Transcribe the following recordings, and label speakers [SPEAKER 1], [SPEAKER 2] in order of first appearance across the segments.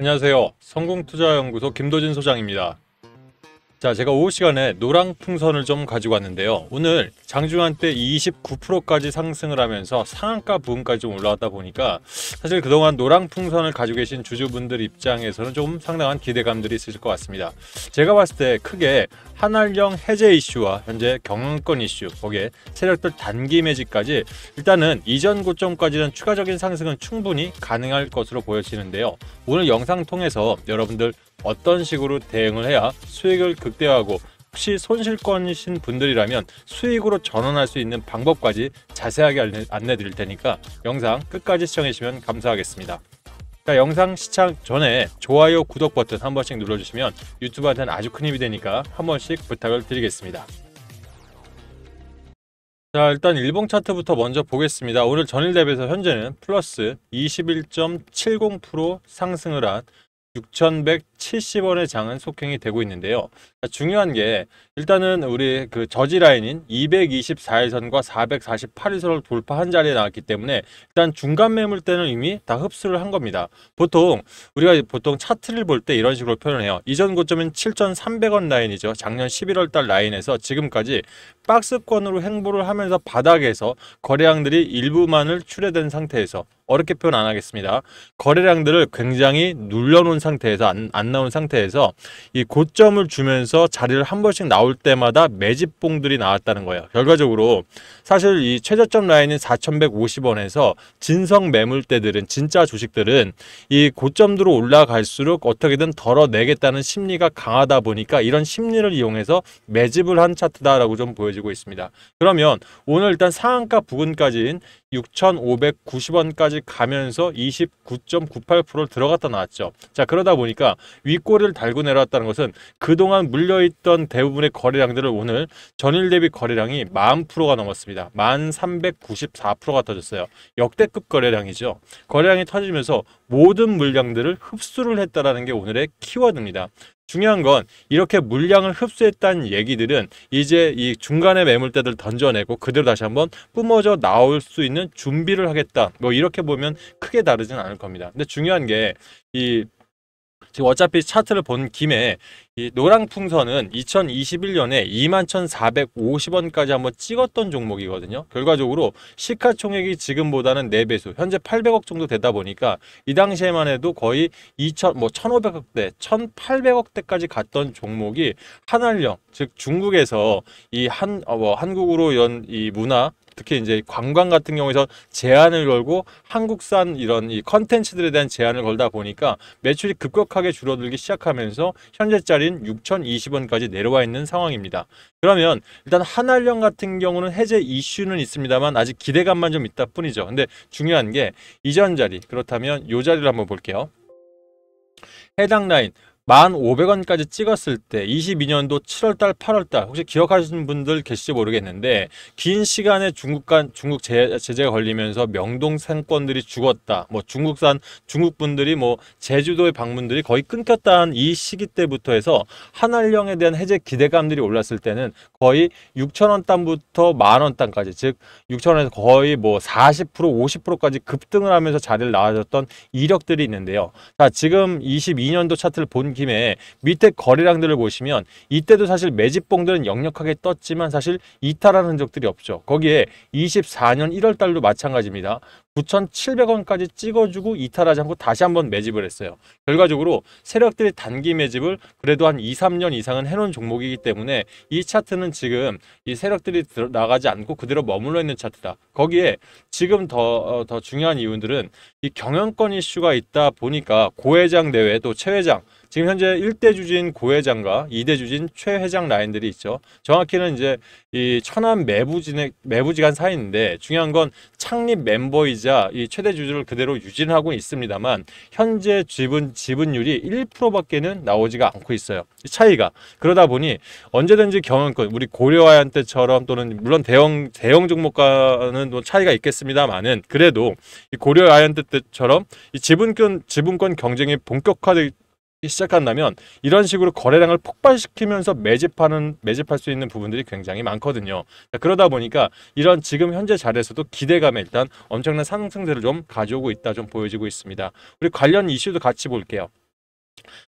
[SPEAKER 1] 안녕하세요. 성공투자연구소 김도진 소장입니다. 자, 제가 오후 시간에 노랑풍선을 좀 가지고 왔는데요. 오늘 장중한 때 29%까지 상승을 하면서 상한가 부분까지 좀 올라왔다 보니까 사실 그동안 노랑풍선을 가지고 계신 주주분들 입장에서는 좀 상당한 기대감들이 있으실 것 같습니다. 제가 봤을 때 크게 한알령 해제 이슈와 현재 경영권 이슈, 거기에 세력들 단기 매집까지 일단은 이전 고점까지는 추가적인 상승은 충분히 가능할 것으로 보여지는데요. 오늘 영상 통해서 여러분들 어떤 식으로 대응을 해야 수익을 극대화하고 혹시 손실권이신 분들이라면 수익으로 전환할 수 있는 방법까지 자세하게 안내 드릴 테니까 영상 끝까지 시청해 주시면 감사하겠습니다. 자, 영상 시청 전에 좋아요, 구독 버튼 한 번씩 눌러주시면 유튜브한테는 아주 큰 힘이 되니까 한 번씩 부탁을 드리겠습니다. 자, 일단 일봉 차트부터 먼저 보겠습니다. 오늘 전일 대비해서 현재는 플러스 21.70% 상승을 한 6,170원의 장은 속행이 되고 있는데요. 중요한 게 일단은 우리 그 저지 라인인 224일선과 448일선을 돌파한 자리에 나왔기 때문에 일단 중간 매물대는 이미 다 흡수를 한 겁니다. 우리가 보통 차트를 볼 때 이런 식으로 표현을 해요. 이전 고점은 7,300원 라인이죠. 작년 11월 달 라인에서 지금까지 박스권으로 행보를 하면서 바닥에서 거래량들이 일부만을 출회된 상태에서, 어렵게 표현 안 하겠습니다. 거래량들을 굉장히 눌러놓은 상태에서 안 나온 상태에서 이 고점을 주면서 자리를 한 번씩 나올 때마다 매집봉들이 나왔다는 거예요. 결과적으로 사실 이 최저점 라인인 4,150원에서 진성 매물대들은, 진짜 주식들은 이 고점으로 올라갈수록 어떻게든 덜어내겠다는 심리가 강하다 보니까 이런 심리를 이용해서 매집을 한 차트다라고 좀 보여지고 있습니다. 그러면 오늘 일단 상한가 부근까지인 6,590원까지 가면서 29.98%를 들어갔다 나왔죠. 자, 그러다 보니까 윗꼬리를 달고 내려왔다는 것은 그동안 물려있던 대부분의 거래량들을 오늘 전일 대비 거래량이 10,000%가 넘었습니다. 1,394%가 터졌어요. 역대급 거래량이죠. 거래량이 터지면서 모든 물량들을 흡수를 했다라는 게 오늘의 키워드입니다. 중요한 건 이렇게 물량을 흡수했다는 얘기들은 이제 이 중간에 매물대들 던져내고 그대로 다시 한번 뿜어져 나올 수 있는 준비를 하겠다, 뭐 이렇게 보면 크게 다르진 않을 겁니다. 근데 중요한 게 지금 어차피 차트를 본 김에 이 노랑풍선은 2021년에 21,450원까지 한번 찍었던 종목이거든요. 결과적으로 시가총액이 지금보다는 4배수, 현재 800억 정도 되다 보니까 이 당시에만 해도 거의 1,500억대, 1,800억대까지 갔던 종목이 한알령, 즉 중국에서 한국으로 이 문화, 특히 이제 관광 같은 경우에서 제한을 걸고 한국산 이런 이 컨텐츠들에 대한 제한을 걸다 보니까 매출이 급격하게 줄어들기 시작하면서 현재짜리인 6,020원까지 내려와 있는 상황입니다. 그러면 일단 한알령 같은 경우는 해제 이슈는 있습니다만 아직 기대감만 좀 있다 뿐이죠. 근데 중요한 게 이전 자리, 그렇다면 이 자리를 한번 볼게요. 해당 라인 1,500원까지 찍었을 때 22년도 7월달, 8월달 혹시 기억하시는 분들 계실지 모르겠는데 긴 시간에 중국 제재가 걸리면서 명동 상권들이 죽었다, 뭐 중국 분들이 뭐 제주도의 방문들이 거의 끊겼다는 이 시기 때부터 해서 한알령에 대한 해제 기대감들이 올랐을 때는 거의 6,000원 단부터 10,000원 단까지, 즉 6,000원에서 거의 뭐 40%, 50%까지 급등을 하면서 자리를 나와줬던 이력들이 있는데요. 자, 지금 22년도 차트를 본 김에 밑에 거래량들을 보시면 이때도 사실 매집봉들은 역력하게 떴지만 사실 이탈한 흔적들이 없죠. 거기에 24년 1월 달도 마찬가지입니다. 9,700원까지 찍어주고 이탈하지 않고 다시 한번 매집을 했어요. 결과적으로 세력들이 단기 매집을 그래도 한 2, 3년 이상은 해놓은 종목이기 때문에 이 차트는 지금 이 세력들이 나가지 않고 그대로 머물러 있는 차트다. 거기에 지금 더 중요한 이유들은 이 경영권 이슈가 있다 보니까 고회장 내외 또 최회장, 지금 현재 1대 주진 고회장과 2대 주진 최회장 라인들이 있죠. 정확히는 이제 이 천안 매부지간 사이인데 중요한 건 창립 멤버이자 이 최대 주주를 그대로 유지하고 있습니다만 현재 지분율이 1%밖에는 나오지가 않고 있어요. 이 차이가. 그러다 보니 언제든지 경영권, 우리 고려아연 때처럼 또는 물론 대형 종목과는 또 차이가 있겠습니다만은 그래도 이 고려아연 때처럼 이 지분권 경쟁이 본격화되기 시작한다면 이런 식으로 거래량을 폭발시키면서 매집할 수 있는 부분들이 굉장히 많거든요. 그러다 보니까 이런 지금 현재 자리에서도 기대감에 일단 엄청난 상승세를 좀 가져오고 있다, 좀 보여지고 있습니다. 우리 관련 이슈도 같이 볼게요.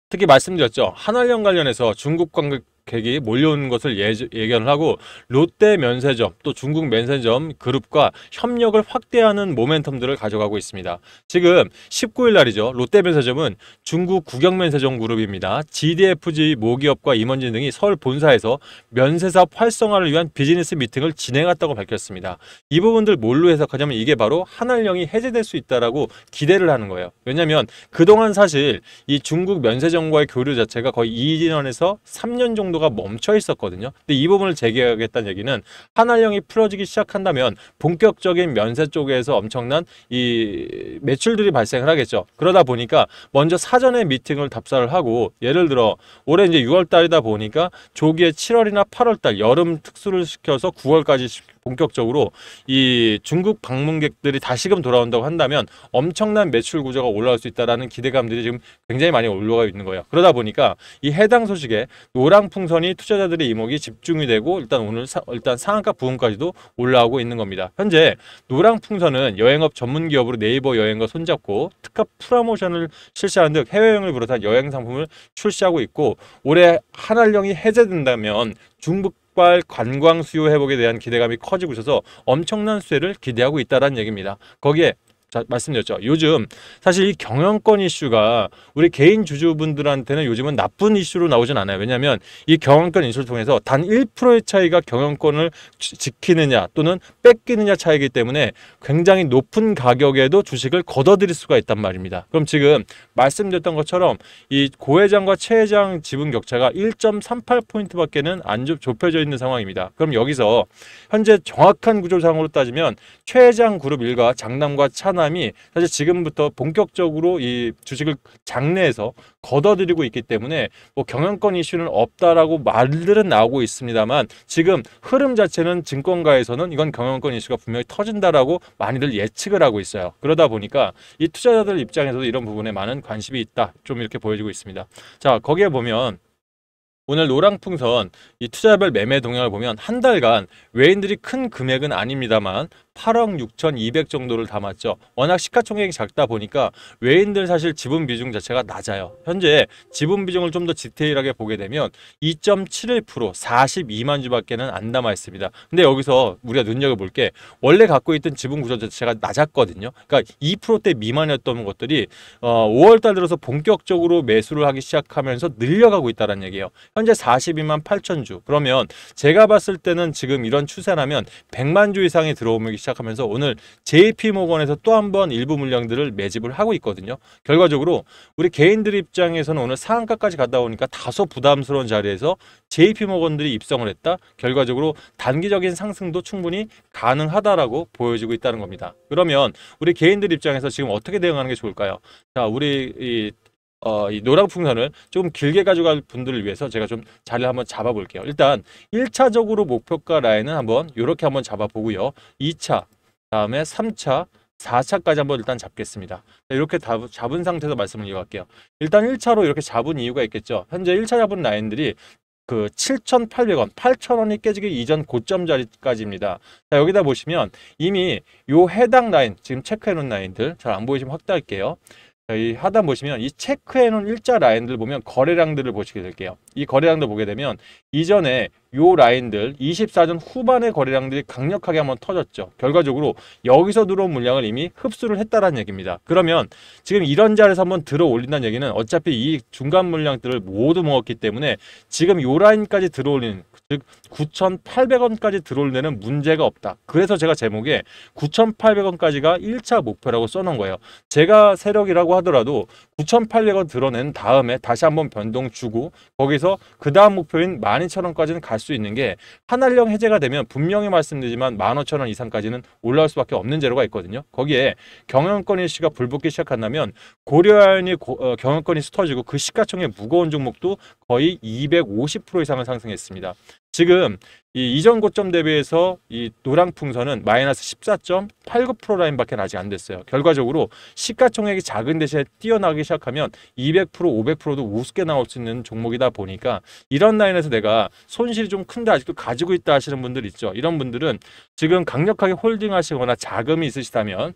[SPEAKER 1] 특히 말씀드렸죠. 한알령 관련해서 중국 관객이 몰려오는 것을 예견을 하고 롯데 면세점 또 중국 면세점 그룹과 협력을 확대하는 모멘텀들을 가져가고 있습니다. 지금 19일 날이죠. 롯데 면세점은 중국 국영 면세점 그룹입니다. GDFG 모기업과 임원진 등이 서울 본사에서 면세사업 활성화를 위한 비즈니스 미팅을 진행했다고 밝혔습니다. 이 부분들 뭘로 해석하냐면 이게 바로 한알령이 해제될 수 있다라고 기대를 하는 거예요. 왜냐하면 그동안 사실 이 중국 면세점과의 교류 자체가 거의 2년에서 3년 정도가 멈춰 있었거든요. 근데 이 부분을 재개하겠다는 얘기는 한알령이 풀어지기 시작한다면 본격적인 면세 쪽에서 엄청난 이 매출들이 발생을 하겠죠. 그러다 보니까 먼저 사전에 미팅을 답사를 하고 예를 들어 올해 이제 6월 달이다 보니까 조기에 7월이나 8월 달 여름 특수를 시켜서 9월까지 본격적으로 이 중국 방문객들이 다시금 돌아온다고 한다면 엄청난 매출 구조가 올라올 수 있다라는 기대감들이 지금 굉장히 많이 올라가 있는 거예요. 그러다 보니까 이 해당 소식에 노랑풍선이 투자자들의 이목이 집중이 되고 일단 오늘 일단 상한가 부분까지도 올라오고 있는 겁니다. 현재 노랑풍선은 여행업 전문 기업으로 네이버 여행과 손잡고 특가 프로모션을 실시하는 등 해외여행을 비롯한 여행 상품을 출시하고 있고 올해 한알령이 해제된다면 중국 관광 수요 회복에 대한 기대감이 커지고 있어서 엄청난 수혜를 기대하고 있다는 얘기입니다. 거기에 말씀드렸죠. 요즘 사실 이 경영권 이슈가 우리 개인 주주분들한테는 요즘은 나쁜 이슈로 나오진 않아요. 왜냐하면 이 경영권 이슈를 통해서 단 1%의 차이가 경영권을 지키느냐 또는 뺏기느냐 차이기 때문에 굉장히 높은 가격에도 주식을 걷어들일 수가 있단 말입니다. 그럼 지금 말씀드렸던 것처럼 이 고회장과 최회장 지분 격차가 1.38포인트밖에는 안 좁혀져 있는 상황입니다. 그럼 여기서 현재 정확한 구조상으로 따지면 최회장 그룹 일가 장남과 차남이 사실 지금부터 본격적으로 이 주식을 장내에서 걷어들이고 있기 때문에 뭐 경영권 이슈는 없다라고 말들은 나오고 있습니다만 지금 흐름 자체는 증권가에서는 이건 경영권 이슈가 분명히 터진다라고 많이들 예측을 하고 있어요. 그러다 보니까 이 투자자들 입장에서도 이런 부분에 많은 관심이 있다. 좀 이렇게 보여지고 있습니다. 자, 거기에 보면 오늘 노랑풍선 이 투자별 매매 동향을 보면 한 달간 외인들이 큰 금액은 아닙니다만 8억 6,200 정도를 담았죠. 워낙 시가총액이 작다 보니까 외인들 사실 지분 비중 자체가 낮아요. 현재 지분 비중을 좀 더 디테일하게 보게 되면 2.71% 42만 주밖에는 안 남아 있습니다. 근데 여기서 우리가 눈여겨볼 게 원래 갖고 있던 지분 구조 자체가 낮았거든요. 그러니까 2%대 미만이었던 것들이 5월 달 들어서 본격적으로 매수를 하기 시작하면서 늘려가고 있다는 얘기예요. 현재 42만 8천 주. 그러면 제가 봤을 때는 지금 이런 추세라면 100만 주 이상이 들어오기 시작하면서 오늘 JP모건에서 또 한 번 일부 물량들을 매집을 하고 있거든요. 결과적으로 우리 개인들 입장에서는 오늘 상한가까지 갔다 오니까 다소 부담스러운 자리에서 JP모건들이 입성을 했다. 결과적으로 단기적인 상승도 충분히 가능하다라고 보여지고 있다는 겁니다. 그러면 우리 개인들 입장에서 지금 어떻게 대응하는 게 좋을까요? 자, 우리 이 노랑풍선을 조금 길게 가져갈 분들을 위해서 제가 좀 자리를 한번 잡아볼게요. 일단 1차적으로 목표가 라인은 한번 이렇게 한번 잡아보고요. 2차, 다음에 3차, 4차까지 한번 일단 잡겠습니다. 이렇게 잡은 상태에서 말씀을 이어갈게요. 일단 1차로 이렇게 잡은 이유가 있겠죠. 현재 1차 잡은 라인들이 그 7,800원, 8,000원이 깨지기 이전 고점 자리까지입니다. 자, 여기다 보시면 이미 요 해당 라인, 지금 체크해 놓은 라인들 잘 안 보이시면 확대할게요. 이 하단 보시면 이 체크해 놓은 일자 라인들 보면 거래량들을 보시게 될게요. 이 거래량들 보게 되면 이전에 요 라인들 24전 후반의 거래량들이 강력하게 한번 터졌죠. 결과적으로 여기서 들어온 물량을 이미 흡수를 했다라는 얘기입니다. 그러면 지금 이런 자리에서 한번 들어 올린다는 얘기는 어차피 이 중간 물량들을 모두 먹었기 때문에 지금 요 라인까지 들어올리는 즉 9,800원까지 들어올 때는 문제가 없다. 그래서 제가 제목에 9,800원까지가 1차 목표라고 써놓은 거예요. 제가 세력이라고 하더라도 9,800원 들어낸 다음에 다시 한번 변동 주고 거기서 그 다음 목표인 12,000원까지는 갈 수 있는 게 한알령 해제가 되면 분명히 말씀드리지만 15,000원 이상까지는 올라올 수밖에 없는 재료가 있거든요. 거기에 경영권 이슈가 불붙기 시작한다면 고려아연이 경영권 이슈 터지고 그 시가총액 무거운 종목도 거의 250% 이상을 상승했습니다. 지금 이 이전 고점 대비해서 이 노랑풍선은 마이너스 14.89% 라인밖에 아직 안 됐어요. 결과적으로 시가총액이 작은 대신에 뛰어나기 시작하면 200%, 500%도 우습게 나올 수 있는 종목이다 보니까 이런 라인에서 내가 손실이 좀 큰데 아직도 가지고 있다 하시는 분들 있죠. 이런 분들은 지금 강력하게 홀딩하시거나 자금이 있으시다면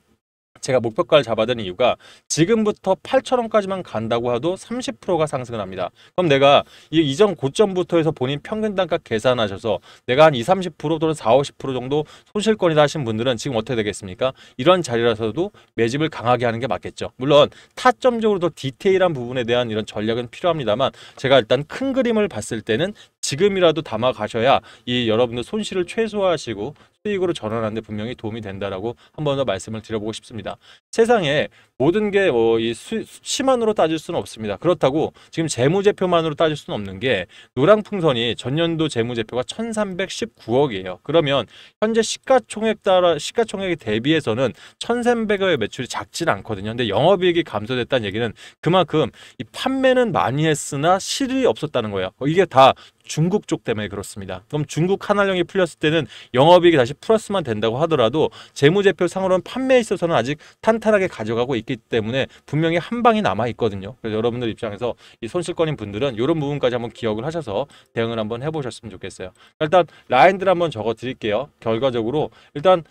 [SPEAKER 1] 제가 목표가를 잡아둔 이유가 지금부터 8,000원까지만 간다고 해도 30%가 상승을 합니다. 그럼 내가 이전 고점부터 해서 본인 평균 단가 계산하셔서 내가 한 20, 30% 또는 40, 50% 정도 손실권이다 하신 분들은 지금 어떻게 되겠습니까? 이런 자리라서도 매집을 강하게 하는 게 맞겠죠. 물론 타점적으로 더 디테일한 부분에 대한 이런 전략은 필요합니다만 제가 일단 큰 그림을 봤을 때는 지금이라도 담아 가셔야 이 여러분들 손실을 최소화하시고 수익으로 전환하는 데 분명히 도움이 된다라고 한 번 더 말씀을 드려보고 싶습니다. 세상에 모든 게 이 수치만으로 따질 수는 없습니다. 그렇다고 지금 재무제표만으로 따질 수는 없는 게 노랑풍선이 전년도 재무제표가 1,319억이에요. 그러면 현재 시가총액에 대비해서는 1,300억의 매출이 작진 않거든요. 근데 영업이익이 감소됐다는 얘기는 그만큼 이 판매는 많이 했으나 실이 없었다는 거예요. 이게 다 중국 쪽 때문에 그렇습니다. 그럼 중국 한화령이 풀렸을 때는 영업이익이 다시 플러스만 된다고 하더라도 재무제표 상으로는 판매에 있어서는 아직 탄탄하게 가져가고 있기 때문에 분명히 한 방이 남아 있거든요. 그래서 여러분들 입장에서 이 손실권인 분들은 이런 부분까지 한번 기억을 하셔서 대응을 한번 해보셨으면 좋겠어요. 일단 라인들 한번 적어 드릴게요. 결과적으로 일단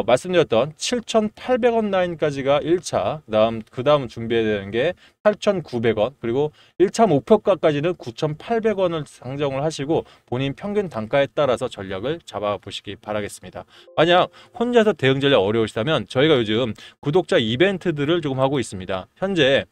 [SPEAKER 1] 말씀드렸던 7,800원 라인까지가 1차, 그 다음 준비해야 되는 게 8,900원, 그리고 1차 목표가까지는 9,800원을 상정을 하시고 본인 평균 단가에 따라서 전략을 잡아보시기 바라겠습니다. 만약 혼자서 대응 전략 어려우시다면 저희가 요즘 구독자 이벤트들을 조금 하고 있습니다. 현재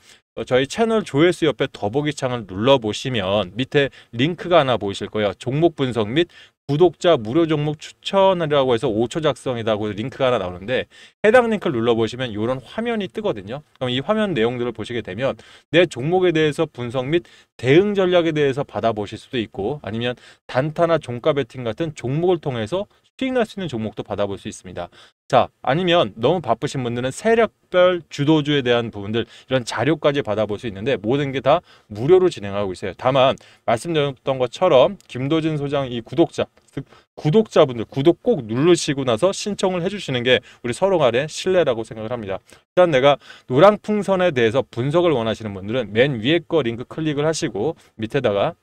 [SPEAKER 1] 저희 채널 조회수 옆에 더보기 창을 눌러보시면 밑에 링크가 하나 보이실 거예요. 종목 분석 및 구독자 무료 종목 추천이라고 해서 5초 작성이라고 링크가 하나 나오는데 해당 링크를 눌러보시면 이런 화면이 뜨거든요. 그럼 이 화면 내용들을 보시게 되면 내 종목에 대해서 분석 및 대응 전략에 대해서 받아보실 수도 있고 아니면 단타나 종가 베팅 같은 종목을 통해서 수익 날 수 있는 종목도 받아볼 수 있습니다. 자, 아니면 너무 바쁘신 분들은 세력별 주도주에 대한 부분들 이런 자료까지 받아볼 수 있는데 모든 게 다 무료로 진행하고 있어요. 다만 말씀드렸던 것처럼 김도진 소장 이 구독자 즉 구독자분들 구독 꼭 누르시고 나서 신청을 해주시는 게 우리 서로 간의 신뢰라고 생각을 합니다. 일단 내가 노랑풍선에 대해서 분석을 원하시는 분들은 맨 위에 거 링크 클릭을 하시고 밑에다가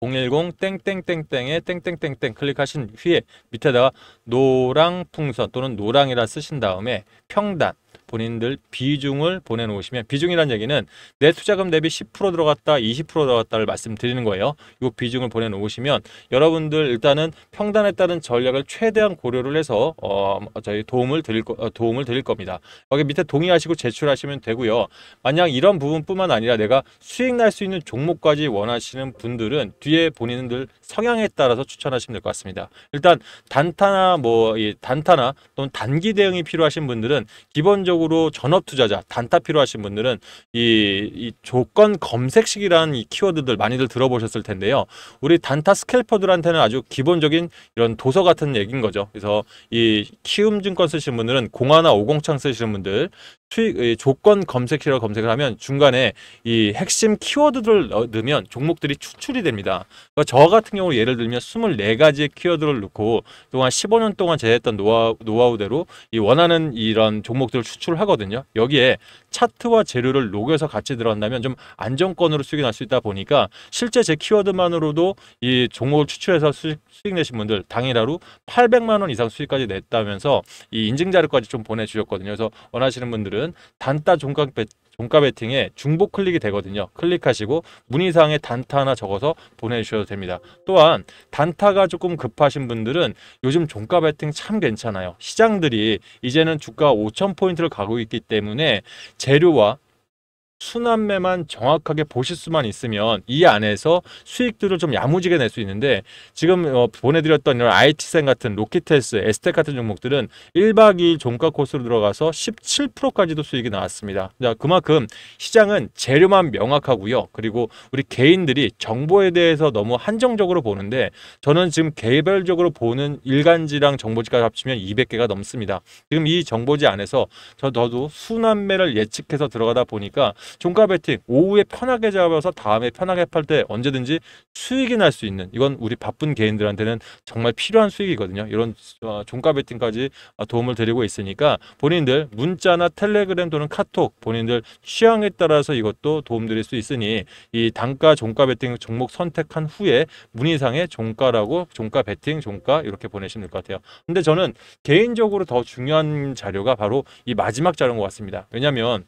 [SPEAKER 1] 010 땡땡땡땡에 땡땡땡땡 클릭하신 후에 밑에다가 노랑풍선 또는 노랑이라 쓰신 다음에 평단 본인들 비중을 보내놓으시면 비중이란 얘기는 내 투자금 대비 10% 들어갔다 20% 들어갔다를 말씀드리는 거예요. 이 비중을 보내놓으시면 여러분들 일단은 평단에 따른 전략을 최대한 고려를 해서 저희 도움을 드릴 겁니다. 여기 밑에 동의하시고 제출하시면 되고요. 만약 이런 부분뿐만 아니라 내가 수익 날 수 있는 종목까지 원하시는 분들은 뒤에 본인들 성향에 따라서 추천하시면 될 것 같습니다. 일단 단타나 단타나 또는 단기 대응이 필요하신 분들은 기본적으로 전업 투자자 단타 필요하신 분들은 이 조건 검색식이라는 이 키워드들 많이들 들어보셨을 텐데요. 우리 단타 스캘퍼들한테는 아주 기본적인 이런 도서 같은 얘기인 거죠. 그래서 이 키움증권 쓰시는 분들은 공화나 오공창 쓰시는 분들 조건 검색이라고 검색을 하면 중간에 이 핵심 키워드들을 넣으면 종목들이 추출이 됩니다. 그러니까 저 같은 경우 예를 들면 24가지의 키워드를 넣고 그동안 15년 동안 제했던 노하우대로 이 원하는 이런 종목들을 추출하거든요. 여기에 차트와 재료를 녹여서 같이 들어간다면 좀 안정권으로 수익이 날 수 있다 보니까 실제 제 키워드만으로도 이 종목을 추출해서 수익 내신 분들 당일 하루 800만 원 이상 수익까지 냈다면서 이 인증 자료까지 좀 보내주셨거든요. 그래서 원하시는 분들은 단타 종가 베팅에 중복 클릭이 되거든요. 클릭하시고 문의사항에 단타 하나 적어서 보내주셔도 됩니다. 또한 단타가 조금 급하신 분들은 요즘 종가 베팅 참 괜찮아요. 시장들이 이제는 주가 5,000포인트를 가고 있기 때문에 재료와 순환매만 정확하게 보실 수만 있으면 이 안에서 수익들을 좀 야무지게 낼 수 있는데 지금 보내드렸던 이런 IT생 같은 로키테스, 에스텍 같은 종목들은 1박 2일 종가 코스로 들어가서 17%까지도 수익이 나왔습니다. 자, 그만큼 시장은 재료만 명확하고요. 그리고 우리 개인들이 정보에 대해서 너무 한정적으로 보는데 저는 지금 개별적으로 보는 일간지랑 정보지까지 합치면 200개가 넘습니다. 지금 이 정보지 안에서 저도 순환매를 예측해서 들어가다 보니까 종가 베팅 오후에 편하게 잡아서 다음에 편하게 팔 때 언제든지 수익이 날 수 있는, 이건 우리 바쁜 개인들한테는 정말 필요한 수익이거든요. 이런 종가 베팅까지 도움을 드리고 있으니까 본인들 문자나 텔레그램 또는 카톡, 본인들 취향에 따라서 이것도 도움드릴 수 있으니 이 단가 종가 베팅 종목 선택한 후에 문의상에 종가라고 종가 베팅 종가 이렇게 보내시면 될 것 같아요. 근데 저는 개인적으로 더 중요한 자료가 바로 이 마지막 자료인 것 같습니다. 왜냐하면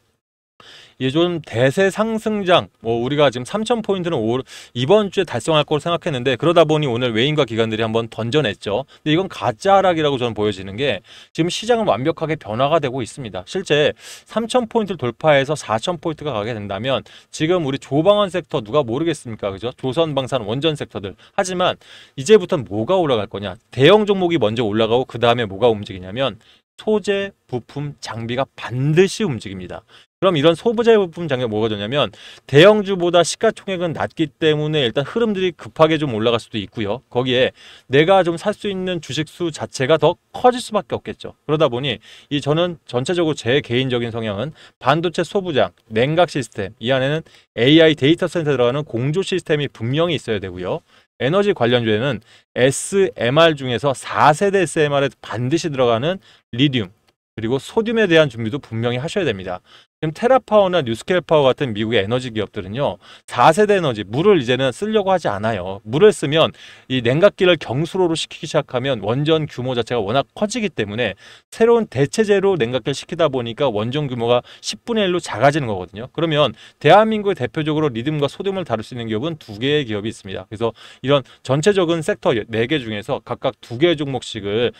[SPEAKER 1] 예전 대세 상승장, 우리가 지금 3,000포인트는 이번 주에 달성할 거로 생각했는데, 그러다 보니 오늘 외인과 기관들이 한번 던져냈죠. 근데 이건 가짜 하락이라고 저는 보여지는 게, 지금 시장은 완벽하게 변화가 되고 있습니다. 실제 3,000포인트를 돌파해서 4,000포인트가 가게 된다면 지금 우리 조방원 섹터 누가 모르겠습니까? 그죠? 조선방산 원전 섹터들. 하지만 이제부터는 뭐가 올라갈 거냐? 대형 종목이 먼저 올라가고 그 다음에 뭐가 움직이냐면 소재, 부품, 장비가 반드시 움직입니다. 그럼 이런 소부재 부품 장비가 뭐가 되냐면 대형주보다 시가총액은 낮기 때문에 일단 흐름들이 급하게 좀 올라갈 수도 있고요. 거기에 내가 좀 살 수 있는 주식수 자체가 더 커질 수밖에 없겠죠. 그러다 보니 저는 전체적으로 제 개인적인 성향은 반도체 소부장, 냉각 시스템, 이 안에는 AI 데이터 센터에 들어가는 공조 시스템이 분명히 있어야 되고요. 에너지 관련주에는 SMR 중에서 4세대 SMR에 반드시 들어가는 리튬, 그리고 소듐에 대한 준비도 분명히 하셔야 됩니다. 지금 테라파워나 뉴스케일파워 같은 미국의 에너지 기업들은요, 4세대 에너지, 물을 이제는 쓰려고 하지 않아요. 물을 쓰면 이 냉각기를 경수로로 시키기 시작하면 원전 규모 자체가 워낙 커지기 때문에 새로운 대체제로 냉각기를 시키다 보니까 원전 규모가 10분의 1로 작아지는 거거든요. 그러면 대한민국의 대표적으로 리튬과 소듐을 다룰 수 있는 기업은 2개의 기업이 있습니다. 그래서 이런 전체적인 섹터 4개 중에서 각각 2개의 종목씩을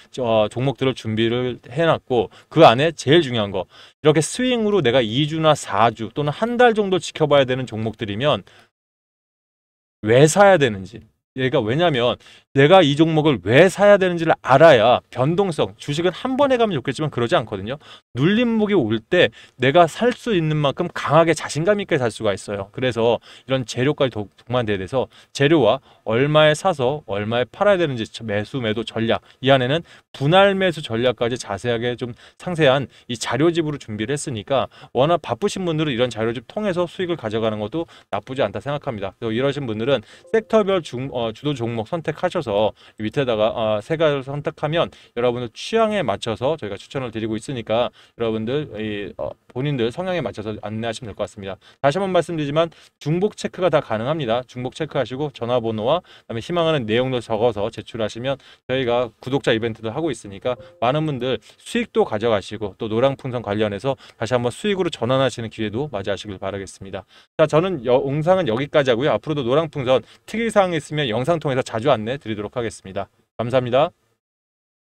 [SPEAKER 1] 종목들을 준비를 해놨고, 그 안에 제일 중요한 거, 이렇게 스윙으로 내가 2주나 4주 또는 한 달 정도 지켜봐야 되는 종목들이면 왜 사야 되는지, 얘가 왜냐면 내가 이 종목을 왜 사야 되는지를 알아야 변동성, 주식은 한 번에 가면 좋겠지만 그러지 않거든요. 눌림목이 올 때 내가 살 수 있는 만큼 강하게 자신감 있게 살 수가 있어요. 그래서 이런 재료까지 동반돼야 돼서 재료와 얼마에 사서 얼마에 팔아야 되는지 매수 매도 전략, 이 안에는 분할 매수 전략까지 자세하게 좀 상세한 이 자료집으로 준비를 했으니까 워낙 바쁘신 분들은 이런 자료집 통해서 수익을 가져가는 것도 나쁘지 않다 생각합니다. 그래서 이러신 분들은 섹터별 주도 종목 선택하셔서 밑에다가 세 가지를 선택하면 여러분들 취향에 맞춰서 저희가 추천을 드리고 있으니까 여러분들 본인들 성향에 맞춰서 안내하시면 될 것 같습니다. 다시 한번 말씀드리지만 중복 체크가 다 가능합니다. 중복 체크하시고 전화번호와 그다음에 희망하는 내용도 적어서 제출하시면 저희가 구독자 이벤트도 하고 있으니까 많은 분들 수익도 가져가시고 또 노랑풍선 관련해서 다시 한번 수익으로 전환하시는 기회도 맞이하시길 바라겠습니다. 자, 저는 영상은 여기까지 하고요. 앞으로도 노랑풍선 특이사항이 있으면 영상 통해서 자주 안내 드리도록 하겠습니다. 감사합니다.